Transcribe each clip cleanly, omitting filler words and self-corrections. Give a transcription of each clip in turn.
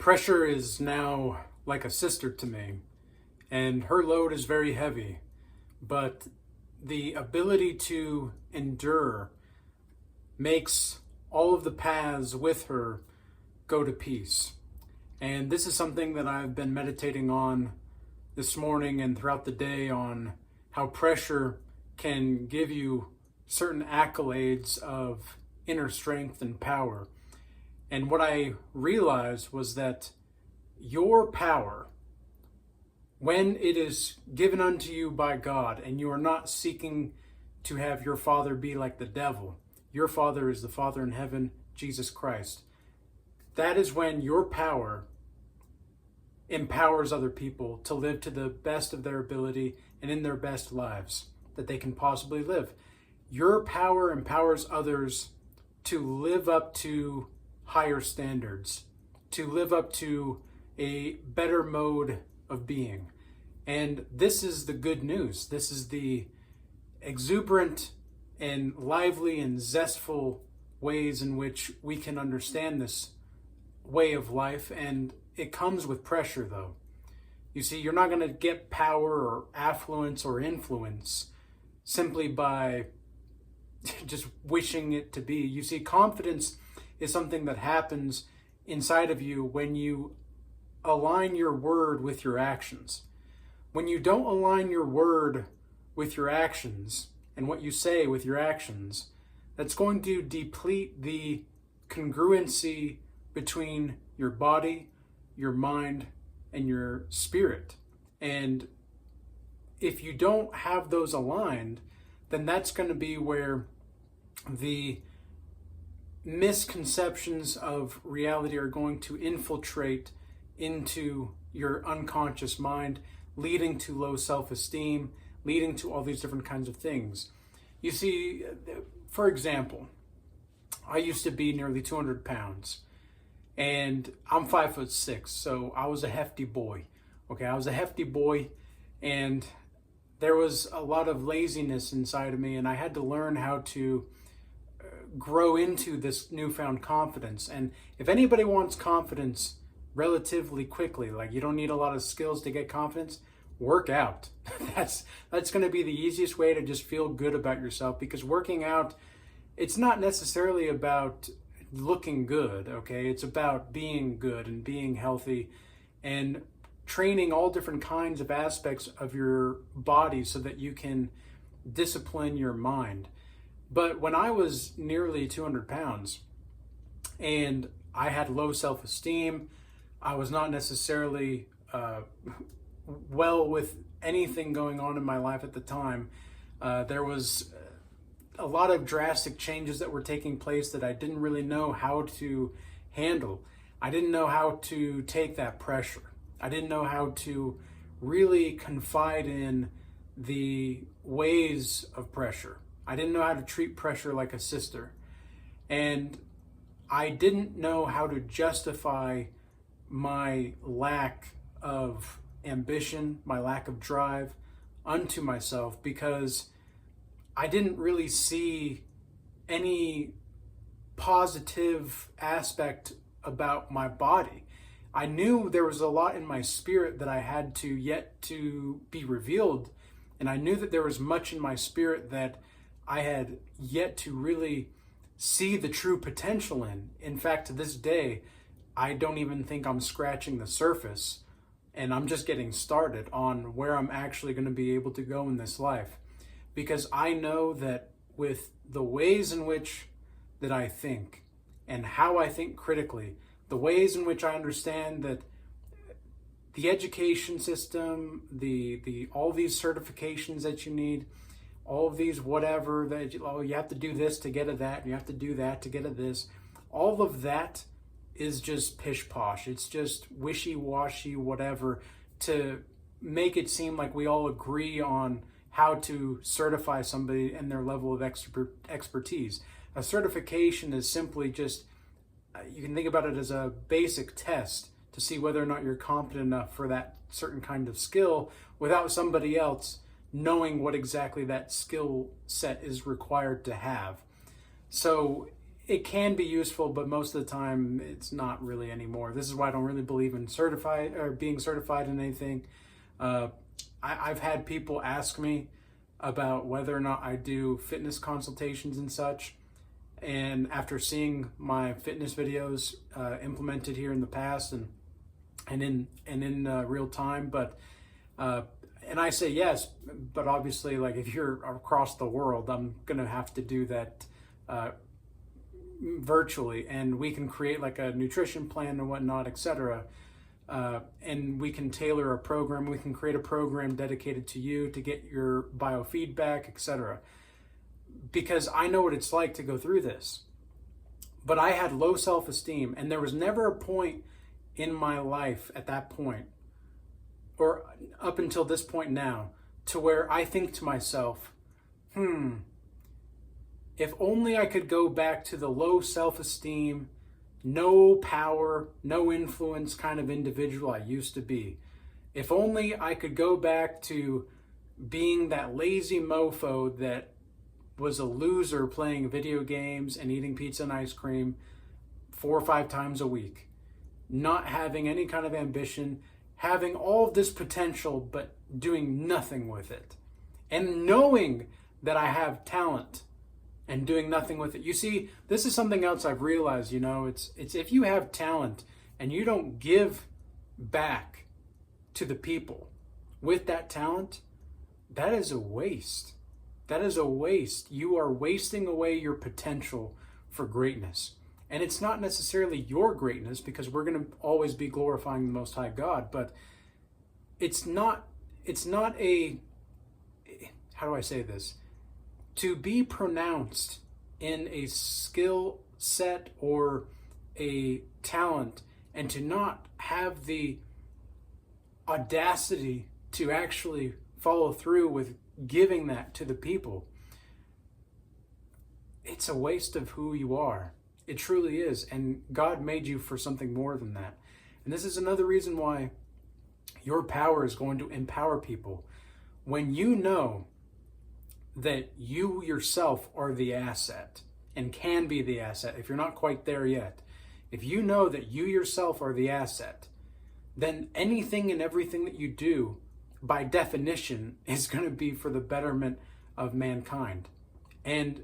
Pressure is now like a sister to me, and her load is very heavy, but the ability to endure makes all of the paths with her go to peace. And this is something that I've been meditating on this morning and throughout the day, on how pressure can give you certain accolades of inner strength and power. And what I realized was that your power, when it is given unto you by God, and you are not seeking to have your father be like the devil, your father is the Father in heaven, Jesus Christ. That is when your power empowers other people to live to the best of their ability and in their best lives that they can possibly live. Your power empowers others to live up to higher standards, to live up to a better mode of being. And this is the good news. This is the exuberant and lively and zestful ways in which we can understand this way of life. And it comes with pressure, though. You see, you're not going to get power or affluence or influence simply by just wishing it to be. You see, confidence is something that happens inside of you when you align your word with your actions. When you don't align your word with your actions and what you say with your actions, that's going to deplete the congruency between your body, your mind, and your spirit. And if you don't have those aligned, then that's going to be where the misconceptions of reality are going to infiltrate into your unconscious mind, leading to low self-esteem, leading to all these different kinds of things. You see, for example, I used to be nearly 200 pounds, and I'm 5'6", so I was a hefty boy. Okay, I was a hefty boy, and there was a lot of laziness inside of me, and I had to learn how to grow into this newfound confidence. And if anybody wants confidence relatively quickly, like you don't need a lot of skills to get confidence, work out. That's going to be the easiest way to just feel good about yourself, because working out, it's not necessarily about looking good, okay? It's about being good and being healthy and training all different kinds of aspects of your body so that you can discipline your mind. But when I was nearly 200 pounds and I had low self-esteem, I was not necessarily well with anything going on in my life at the time. There was a lot of drastic changes that were taking place that I didn't really know how to handle. I didn't know how to take that pressure. I didn't know how to really confide in the ways of pressure. I didn't know how to treat pressure like a sister. And I didn't know how to justify my lack of ambition, my lack of drive unto myself, because I didn't really see any positive aspect about my body. I knew there was a lot in my spirit that I had to yet to be revealed, and I knew that there was much in my spirit that I had yet to really see the true potential in. In fact, to this day, I don't even think I'm scratching the surface, and I'm just getting started on where I'm actually going to be able to go in this life. Because I know that with the ways in which that I think and how I think critically, the ways in which I understand that the education system, the all these certifications that you need, all of these whatever that you have to do this to get at that, and you have to do that to get at this, all of that is just pish posh. It's just wishy-washy whatever to make it seem like we all agree on how to certify somebody and their level of expertise. A certification is simply just, you can think about it as a basic test to see whether or not you're competent enough for that certain kind of skill without somebody else knowing what exactly that skill set is required to have. So it can be useful, but most of the time it's not really anymore. This is why I don't really believe in certified or being certified in anything. I've had people ask me about whether or not I do fitness consultations and such. And after seeing my fitness videos implemented here in the past and in real time, but and I say yes, but obviously, like if you're across the world, I'm gonna have to do that virtually, and we can create like a nutrition plan and whatnot, etc. And we can tailor a program. We can create a program dedicated to you to get your biofeedback, etc. Because I know what it's like to go through this. But I had low self-esteem, and there was never a point in my life at that point, or up until this point now, to where I think to myself, if only I could go back to the low self-esteem, no power, no influence kind of individual I used to be. If only I could go back to being that lazy mofo that was a loser playing video games and eating pizza and ice cream 4 or 5 times a week, not having any kind of ambition, having all of this potential but doing nothing with it, and knowing that I have talent and doing nothing with it. You see, this is something else I've realized, it's if you have talent and you don't give back to the people with that talent, that is a waste. That is a waste. You are wasting away your potential for greatness. And it's not necessarily your greatness, because we're going to always be glorifying the Most High God, but it's not a, how do I say this? To be pronounced in a skill set or a talent and to not have the audacity to actually follow through with giving that to the people, it's a waste of who you are. It truly is. And God made you for something more than that. And this is another reason why your power is going to empower people. When you know that you yourself are the asset and can be the asset, if you're not quite there yet, if you know that you yourself are the asset, then anything and everything that you do, by definition, is going to be for the betterment of mankind. And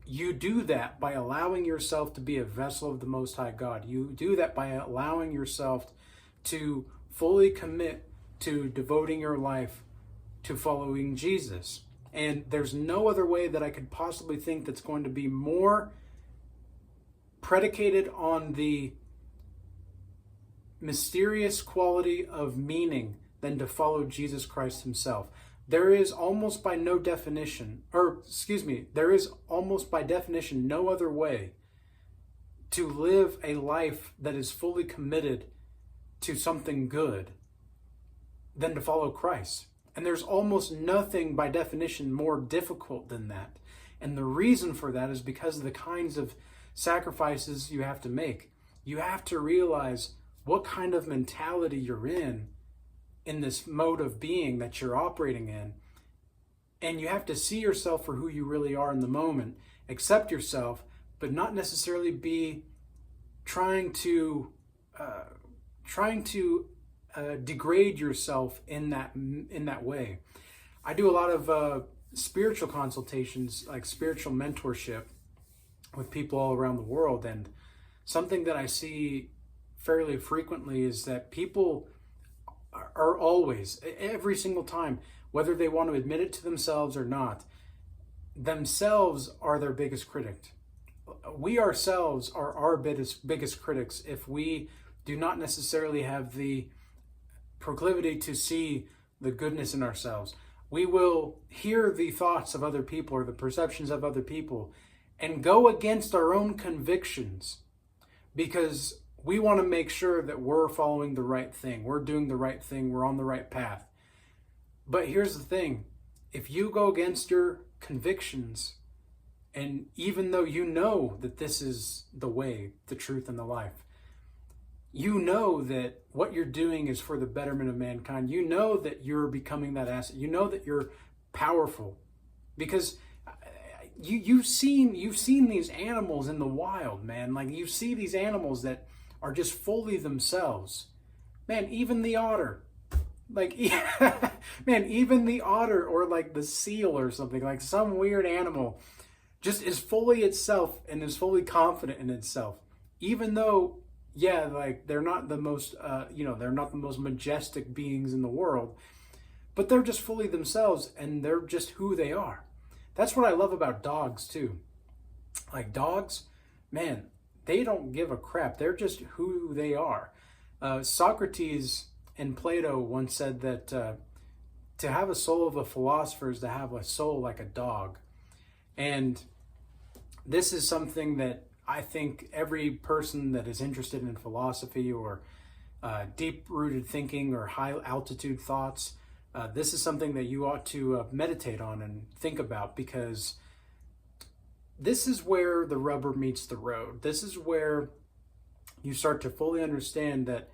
you do that by allowing yourself to be a vessel of the Most High God. You do that by allowing yourself to fully commit to devoting your life to following Jesus. And there's no other way that I could possibly think that's going to be more predicated on the mysterious quality of meaning than to follow Jesus Christ himself. There is almost by definition no other way to live a life that is fully committed to something good than to follow Christ. And there's almost nothing by definition more difficult than that. And the reason for that is because of the kinds of sacrifices you have to make. You have to realize what kind of mentality you're in this mode of being that you're operating in. And you have to see yourself for who you really are in the moment, accept yourself, but not necessarily be trying to degrade yourself in that way. I do a lot of spiritual consultations, like spiritual mentorship with people all around the world. And something that I see fairly frequently is that people are always, every single time, whether they want to admit it to themselves or not, themselves are their biggest critic. We ourselves are our biggest critics if we do not necessarily have the proclivity to see the goodness in ourselves. We will hear the thoughts of other people or the perceptions of other people and go against our own convictions because we want to make sure that we're following the right thing. We're doing the right thing. We're on the right path. But here's the thing. If you go against your convictions, and even though you know that this is the way, the truth, and the life, you know that what you're doing is for the betterment of mankind. You know that you're becoming that asset. You know that you're powerful. Because you've seen these animals in the wild, man. Like you see these animals that are just fully themselves. Man, even the otter. Like man, even the otter or like the seal or something, like some weird animal just is fully itself and is fully confident in itself. Even though yeah, like they're not the most they're not the most majestic beings in the world, but they're just fully themselves and they're just who they are. That's what I love about dogs too. Like dogs, man, they don't give a crap. They're just who they are. Socrates and Plato once said that to have a soul of a philosopher is to have a soul like a dog. And this is something that I think every person that is interested in philosophy or deep-rooted thinking or high-altitude thoughts, this is something that you ought to meditate on and think about, because this is where the rubber meets the road. This is where you start to fully understand that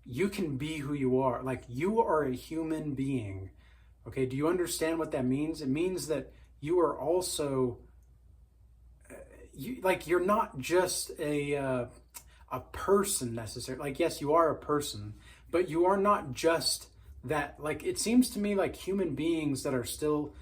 you can be who you are. Like, you are a human being. Okay, do you understand what that means? It means that you are also, you're not just a person necessarily. Like, yes, you are a person, but you are not just that. Like, it seems to me like human beings that are still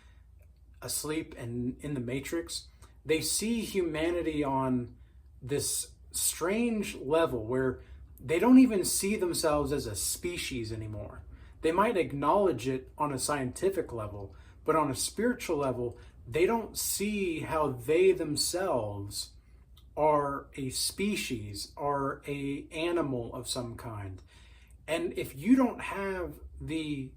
asleep and in the matrix, they see humanity on this strange level where they don't even see themselves as a species anymore. They might acknowledge it on a scientific level, but on a spiritual level, they don't see how they themselves are a species, are a animal of some kind. And if you don't have the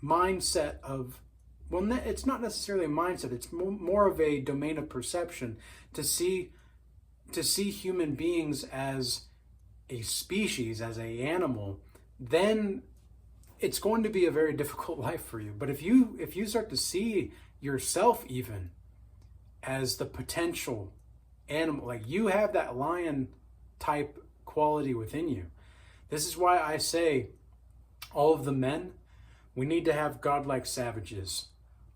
mindset of, well, it's not necessarily a mindset, it's more of a domain of perception to see human beings as a species, as a animal, then it's going to be a very difficult life for you. But if you start to see yourself even as the potential animal, like you have that lion type quality within you. This is why I say all of the men, we need to have godlike savages.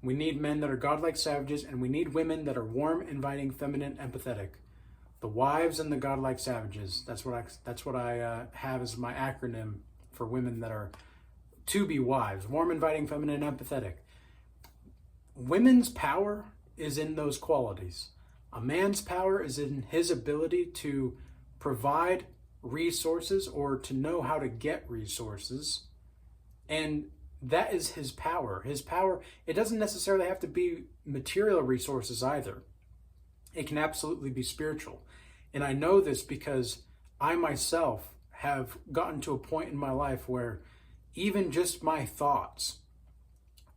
We need men that are godlike savages, and we need women that are warm, inviting, feminine, empathetic. The wives and the godlike savages. That's what I have as my acronym for women that are to be wives. Warm, inviting, feminine, empathetic. Women's power is in those qualities. A man's power is in his ability to provide resources or to know how to get resources. And that is his power. His power, it doesn't necessarily have to be material resources either. It can absolutely be spiritual. And I know this because I myself have gotten to a point in my life where even just my thoughts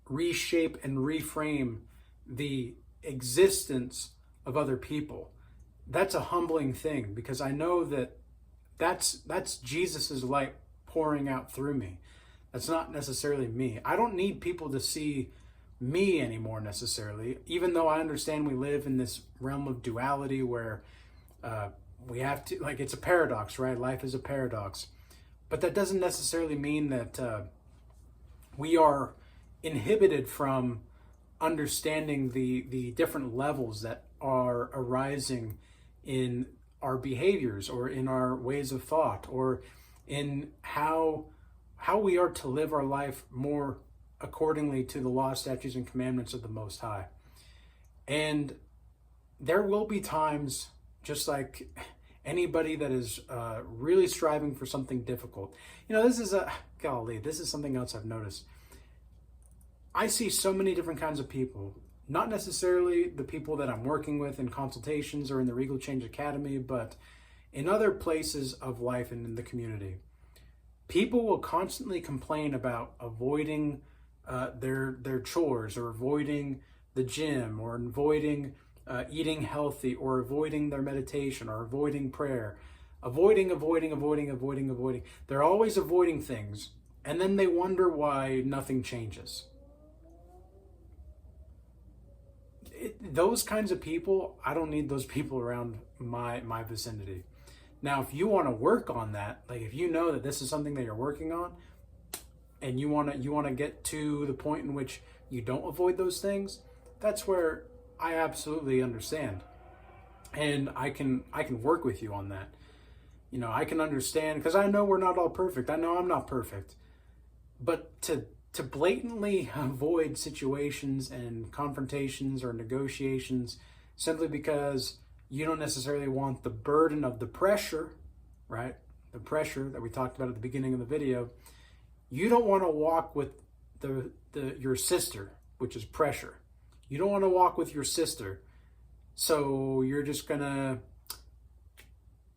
reshape and reframe the existence of other people. That's a humbling thing, because I know that that's Jesus's light pouring out through me. That's not necessarily me. I don't need people to see me anymore necessarily, even though I understand we live in this realm of duality where we have to, like, it's a paradox, right? Life is a paradox. But that doesn't necessarily mean that we are inhibited from understanding the different levels that are arising in our behaviors or in our ways of thought or in how we are to live our life more accordingly to the law, statutes, and commandments of the Most High. And there will be times, just like anybody that is really striving for something difficult. You know, this is something else I've noticed. I see so many different kinds of people, not necessarily the people that I'm working with in consultations or in the Regal Change Academy, but in other places of life and in the community. People will constantly complain about avoiding their chores, or avoiding the gym, or avoiding eating healthy, or avoiding their meditation, or avoiding prayer. Avoiding. They're always avoiding things, and then they wonder why nothing changes. Those kinds of people, I don't need those people around my vicinity. Now, if you want to work on that, like if you know that this is something that you're working on, and you want to get to the point in which you don't avoid those things, that's where I absolutely understand. And I can work with you on that. You know, I can understand, because I know we're not all perfect. I know I'm not perfect. But to blatantly avoid situations and confrontations or negotiations simply because you don't necessarily want the burden of the pressure, right? The pressure that we talked about at the beginning of the video. You don't want to walk with your sister, which is pressure. You don't want to walk with your sister. So you're just gonna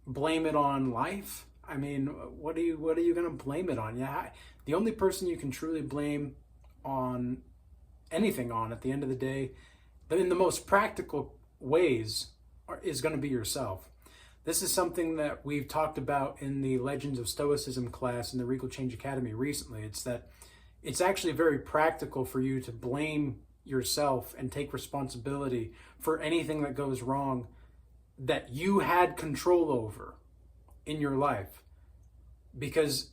blame it on life? I mean, what are you gonna blame it on? Yeah, the only person you can truly blame on anything on at the end of the day, in the most practical ways, is going to be yourself. This is something that we've talked about in the Legends of Stoicism class in the Regal Change Academy recently. It's that it's actually very practical for you to blame yourself and take responsibility for anything that goes wrong that you had control over in your life. Because,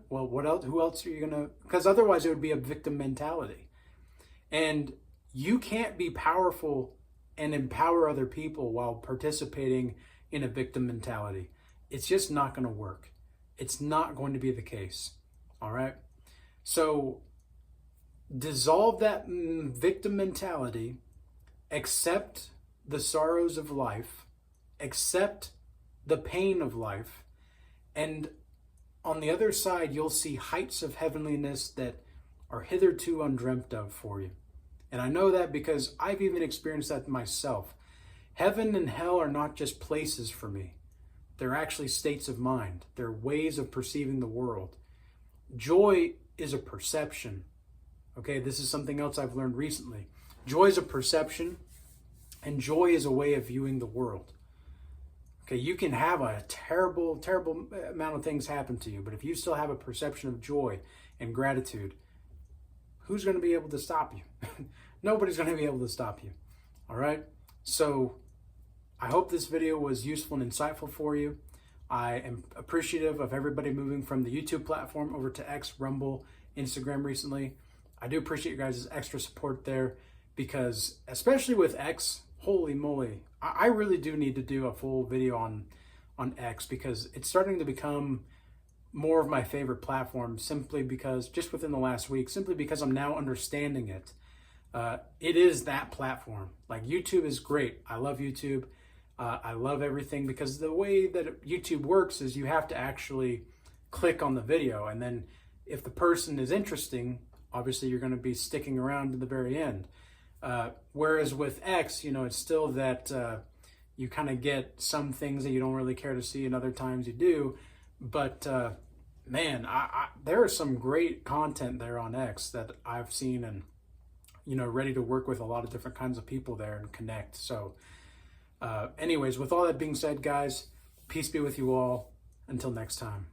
well, what else? Who else are you gonna? Because otherwise, it would be a victim mentality, and you can't be powerful and empower other people while participating in a victim mentality. It's just not going to work. It's not going to be the case. All right. So dissolve that victim mentality, accept the sorrows of life, accept the pain of life, and on the other side, you'll see heights of heavenliness that are hitherto undreamt of for you. And I know that because I've even experienced that myself. Heaven and hell are not just places for me. They're actually states of mind. They're ways of perceiving the world. Joy is a perception. Okay, this is something else I've learned recently. Joy is a perception, and joy is a way of viewing the world. Okay, you can have a terrible, terrible amount of things happen to you, but if you still have a perception of joy and gratitude, who's going to be able to stop you? Nobody's going to be able to stop you. All right? So I hope this video was useful and insightful for you. I am appreciative of everybody moving from the YouTube platform over to X, Rumble, Instagram recently. I do appreciate you guys' extra support there because, especially with X, holy moly, I really do need to do a full video on X because it's starting to become more of my favorite platform simply because, just within the last week, simply because I'm now understanding it. It is that platform. Like, YouTube is great. I love YouTube. I love everything because the way that YouTube works is you have to actually click on the video, and then if the person is interesting, obviously you're going to be sticking around to the very end. Whereas with X, you know, it's still that you kind of get some things that you don't really care to see and other times you do. But man, there is some great content there on X that I've seen and, you know, ready to work with a lot of different kinds of people there and connect. So anyways, with all that being said, guys, peace be with you all. Until next time.